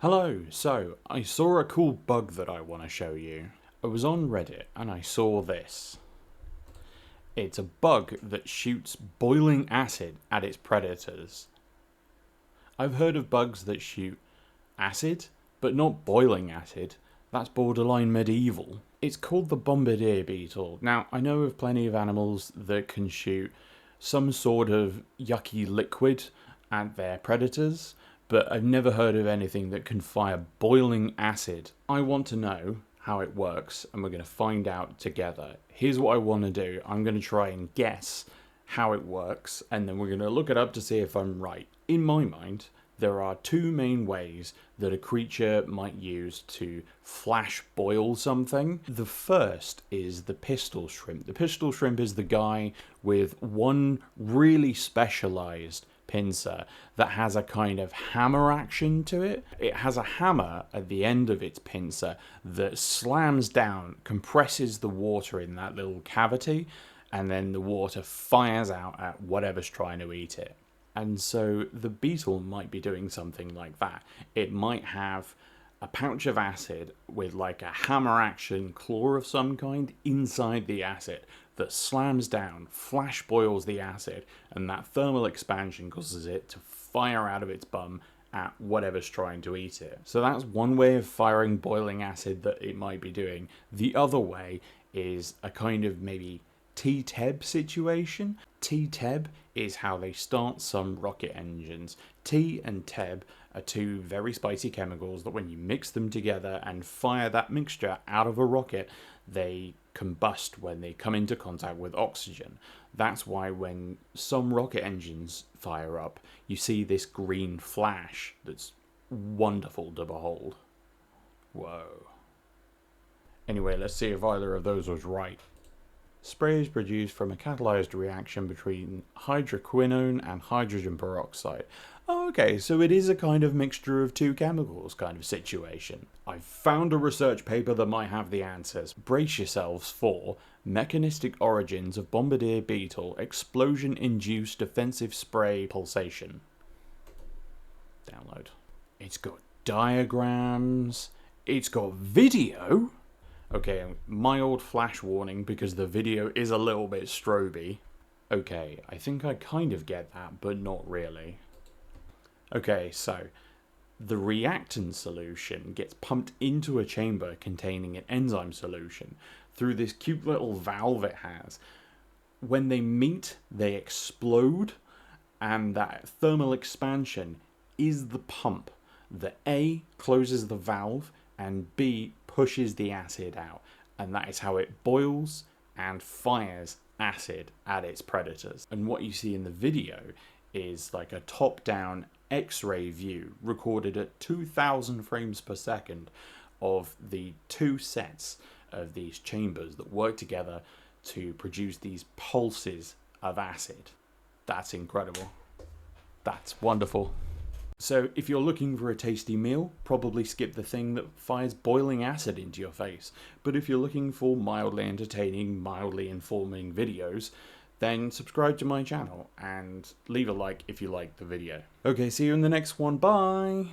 Hello, so I saw a cool bug that I want to show you. I was on Reddit and I saw this. It's a bug that shoots boiling acid at its predators. I've heard of bugs that shoot acid, but not boiling acid. That's borderline medieval. It's called the Bombardier beetle. Now, I know of plenty of animals that can shoot some sort of yucky liquid at their predators, but I've never heard of anything that can fire boiling acid. I want to know how it works, and we're going to find out together. Here's what I want to do. I'm going to try and guess how it works, and then we're going to look it up to see if I'm right. In my mind, there are two main ways that a creature might use to flash boil something. The first is the pistol shrimp. The pistol shrimp is the guy with one really specialized pincer that has a kind of hammer action to it. It has a hammer at the end of its pincer that slams down, compresses the water in that little cavity, and then the water fires out at whatever's trying to eat it. And so the beetle might be doing something like that. It might have a pouch of acid with like a hammer action claw of some kind inside the acid that slams down, flash boils the acid, and that thermal expansion causes it to fire out of its bum at whatever's trying to eat it. So that's one way of firing boiling acid that it might be doing. The other way is a kind of maybe T-Teb situation. T-Teb is how they start some rocket engines. T and Teb are two very spicy chemicals that when you mix them together and fire that mixture out of a rocket, they combust when they come into contact with oxygen. That's why when some rocket engines fire up, you see this green flash that's wonderful to behold. Whoa. Anyway, let's see if either of those was right. Spray is produced from a catalyzed reaction between hydroquinone and hydrogen peroxide. Oh, okay, so it is a kind of mixture of two chemicals kind of situation. I've found a research paper that might have the answers. Brace yourselves for Mechanistic Origins of Bombardier Beetle Explosion-Induced Defensive Spray Pulsation. Download. It's got diagrams. It's got video. Okay, mild flash warning because the video is a little bit stroby. Okay, I think I kind of get that, but not really. Okay, so the reactant solution gets pumped into a chamber containing an enzyme solution through this cute little valve it has. When they meet, they explode, and that thermal expansion is the pump. The A closes the valve and B pushes the acid out, and that is how it boils and fires acid at its predators. And what you see in the video is like a top-down X-ray view recorded at 2000 frames per second of the two sets of these chambers that work together to produce these pulses of acid. That's incredible. That's wonderful. So if you're looking for a tasty meal, probably skip the thing that fires boiling acid into your face. But if you're looking for mildly entertaining, mildly informing videos, then subscribe to my channel and leave a like if you like the video. Okay, see you in the next one. Bye!